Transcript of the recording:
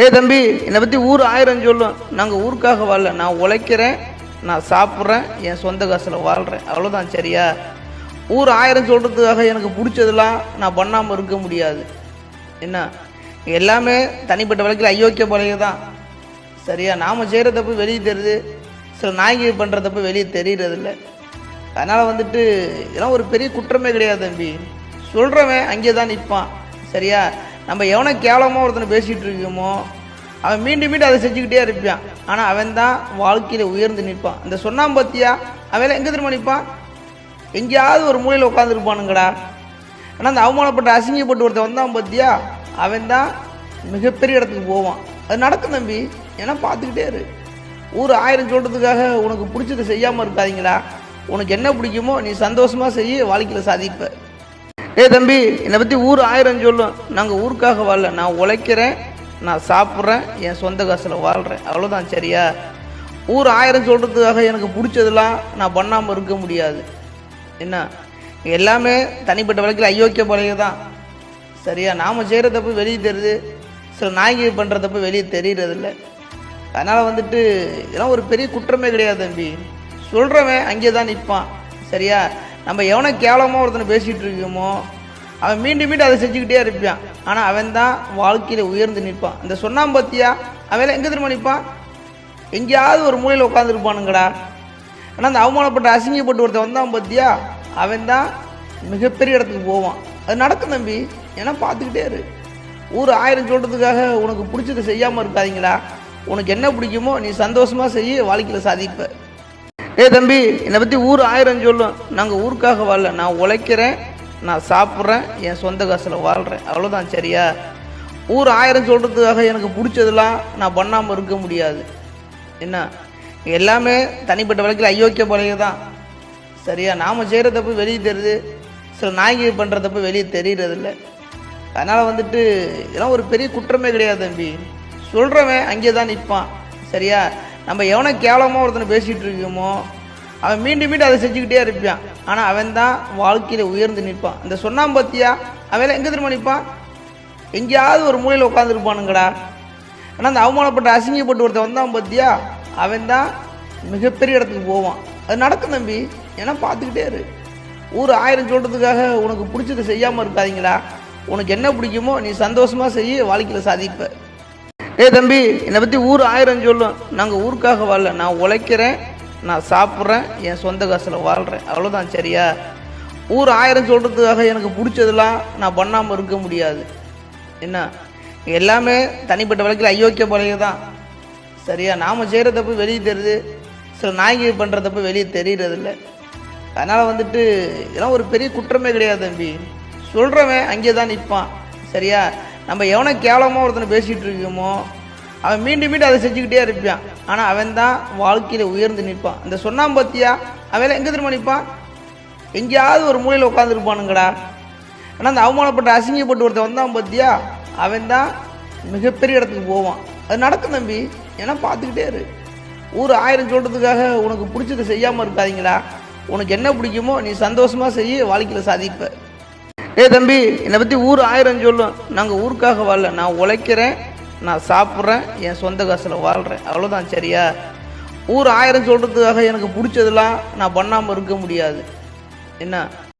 தம்பி, என்னை பற்றி ஊர் ஆயிரம் சொல்லும். நாங்கள் ஊருக்காக வாழல, நான் உழைக்கிறேன், நான் சாப்பிட்றேன், என் சொந்த காசில் வாழ்கிறேன், அவ்வளோதான். சரியா? ஊர் ஆயிரம் சொல்கிறதுக்காக எனக்கு பிடிச்சதெல்லாம் நான் பண்ணாமல் இருக்க முடியாது. என்ன, எல்லாமே தனிப்பட்ட வழக்கில் அயோக்கிய பழைய தான். சரியா? நாம் செய்கிற தப்பு வெளியே தெரியுது, சில நாய்கள் பண்ணுற தப்பு வெளியே தெரிகிறதில்ல. அதனால் இதெல்லாம் ஒரு பெரிய குற்றமே கிடையாது தம்பி. சொல்கிறவன் அங்கே தான் நிற்பான். சரியா? நம்ம எவனை கேவலமாக ஒருத்தனை பேசிகிட்டு இருக்கோமோ அவன் மீண்டும் மீண்டும் அதை செஞ்சுக்கிட்டே இருப்பான். ஆனால் அவன் தான் வாழ்க்கையில் உயர்ந்து நிற்பான். இந்த சொன்னான் பத்தியா, அவன் எங்கே திரும்ப நிற்பான்? எங்கேயாவது ஒரு மூலையில் உட்காந்துருப்பானுங்கடா. ஆனால் அந்த அவமானப்பட்ட அசிங்கப்பட்டு ஒருத்தன் வந்தான் பத்தியா, அவன் தான் மிகப்பெரிய இடத்துக்கு போவான். அது நடக்கும் தம்பி. ஏன்னா பார்த்துக்கிட்டே இரு. ஊர் ஆயிரம் சொல்கிறதுக்காக உனக்கு பிடிச்சதை செய்யாமல் இருக்காதீங்களா. உனக்கு என்ன பிடிக்குமோ நீ சந்தோஷமாக செய்ய, வாழ்க்கையில் சாதிப்ப. தம்பி, என்னை பற்றி ஊர் ஆயிரம் சொல்லும். நாங்கள் ஊருக்காக வாழல, நான் உழைக்கிறேன், நான் சாப்பிட்றேன், என் சொந்த காசில் வாழ்கிறேன், அவ்வளோதான். சரியா? ஊர் ஆயிரம் சொல்கிறதுக்காக எனக்கு பிடிச்சதெல்லாம் நான் பண்ணாமல் இருக்க முடியாது. என்ன, எல்லாமே தனிப்பட்ட வழக்கில் அயோக்கிய பழைய தான். சரியா? நாம் செய்கிற தப்பு வெளியே தெரியுது, சில நாய்கள் பண்ணுற தப்பு வெளியே தெரிகிறதில்ல. அதனால் இதெல்லாம் ஒரு பெரிய குற்றமே கிடையாது தம்பி. சொல்கிறவன் அங்கே தான் நிற்பான். சரியா? நம்ம எவனை கேவலமாக ஒருத்தனை பேசிகிட்டு இருக்கோமோ அவன் மீண்டும் மீண்டும் அதை செஞ்சுக்கிட்டே இருப்பான். ஆனால் அவன் தான் வாழ்க்கையில் உயர்ந்து நிற்பான். இந்த சொன்னான் பத்தியா, அவன் எங்கே திரும்ப நிற்பான்? எங்கேயாவது ஒரு மூலையில் உட்காந்துருப்பானுங்கடா. ஆனால் அந்த அவமானப்பட்ட அசிங்கப்பட்டு ஒருத்தன் வந்தான் பத்தியா, அவன் தான் மிகப்பெரிய இடத்துக்கு போவான். அது நடக்கும் தம்பி. ஏன்னா பார்த்துக்கிட்டே இரு. ஊர் ஆயிரம் சொல்கிறதுக்காக உனக்கு பிடிச்சதை செய்யாமல் இருக்காதீங்களா. உனக்கு என்ன பிடிக்குமோ நீ சந்தோஷமாக செய்ய, வாழ்க்கையில் சாதிப்ப. தம்பி, என்னை பற்றி ஊர் ஆயிரம் சொல்லும். நாங்கள் ஊருக்காக வாழல, நான் உழைக்கிறேன், நான் சாப்பிட்றேன், என் சொந்த காசில் வாழ்கிறேன், அவ்வளோதான். சரியா? ஊர் ஆயிரம் சொல்கிறதுக்காக எனக்கு பிடிச்சதெல்லாம் நான் பண்ணாமல் இருக்க முடியாது. என்ன, எல்லாமே தனிப்பட்ட வழக்கில் அயோக்கிய பழைய தான். சரியா? நாம் செய்கிற தப்பு வெளியே தெரியுது, சில நாய்கள் பண்ணுற தப்பு வெளியே தெரிகிறதில்ல. அதனால் இதெல்லாம் ஒரு பெரிய குற்றமே கிடையாது தம்பி. சொல்கிறவன் அங்கே தான் நிற்பான். சரியா? நம்ம எவனை கேவலமாக ஒருத்தனை பேசிகிட்டு இருக்கோமோ அவன் மீண்டும் மீண்டும் அதை செஞ்சுக்கிட்டே இருப்பான். ஆனால் அவன் தான் வாழ்க்கையில் உயர்ந்து நிற்பான். இந்த சொன்னான் பத்தியா, அவன் எங்கே திரும்ப நிற்பான்? எங்கேயாவது ஒரு மூலையில் உட்காந்துருப்பானுங்கடா. ஆனால் அந்த அவமானப்பட்ட அசிங்கப்பட்டு ஒருத்தன் வந்தான் பத்தியா, அவன் தான் மிகப்பெரிய இடத்துக்கு போவான். அது நடக்கும் தம்பி. ஏன்னா பார்த்துக்கிட்டே இரு. ஊர் ஆயிரம் சொல்கிறதுக்காக உனக்கு பிடிச்சதை செய்யாமல் இருக்காதீங்களா. உனக்கு என்ன பிடிக்குமோ நீ சந்தோஷமாக செய்ய, வாழ்க்கையில் சாதிப்ப. தம்பி, என்னை பற்றி ஊர் ஆயிரம் சொல்லும். நாங்கள் ஊருக்காக வாழல, நான் உழைக்கிறேன், நான் சாப்பிட்றேன், என் சொந்த காசில் வாழ்கிறேன், அவ்வளோதான். சரியா? ஊர் ஆயிரம் சொல்கிறதுக்காக எனக்கு பிடிச்சதெல்லாம் நான் பண்ணாமல் இருக்க முடியாது. என்ன, எல்லாமே தனிப்பட்ட வழக்கில் அயோக்கிய பழைய தான். சரியா? நாம் செய்கிற தப்பு வெளியே தெரியுது, சில நாய்கள் பண்ணுற தப்பு வெளியே தெரிகிறதில்ல. அதனால் இதெல்லாம் ஒரு பெரிய குற்றமே கிடையாது தம்பி. சொல்கிறவன் அங்கே தான் நிற்பான். சரியா? நம்ம எவனை கேவலமாக ஒருத்தனை பேசிகிட்டு இருக்கோமோ அவன் மீண்டும் மீண்டும் அதை செஞ்சுக்கிட்டே இருப்பான். ஆனால் அவன் தான் வாழ்க்கையில் உயர்ந்து நிற்பான். இந்த சொன்னான் பத்தியா, அவன் எங்கே திரும்ப நிற்பான்? எங்கேயாவது ஒரு மூலையில் உட்காந்துருப்பானுங்கடா. ஆனால் அந்த அவமானப்பட்ட அசிங்கப்பட்டு ஒருத்தன் வந்தான் பத்தியா, அவன் தான் மிகப்பெரிய இடத்துக்கு போவான். அது நடக்கும் தம்பி. ஏன்னா பார்த்துக்கிட்டே இரு. ஊர் ஆயிரம் சொல்கிறதுக்காக உனக்கு பிடிச்சதை செய்யாமல் இருக்காதீங்களா. உனக்கு என்ன பிடிக்குமோ நீ சந்தோஷமாக செய்ய, வாழ்க்கையில் சாதிப்ப. தம்பி, என்னை பற்றி ஊர் ஆயிரம் சொல்லும். நாங்கள் ஊருக்காக வாழல, நான் உழைக்கிறேன், நான் சாப்பிட்றேன், என் சொந்த காசில் வாழ்கிறேன், அவ்வளோதான். சரியா? ஊர் ஆயிரம் சொல்கிறதுக்காக எனக்கு பிடிச்சதெல்லாம் நான் பண்ணாமல் இருக்க முடியாது. என்ன,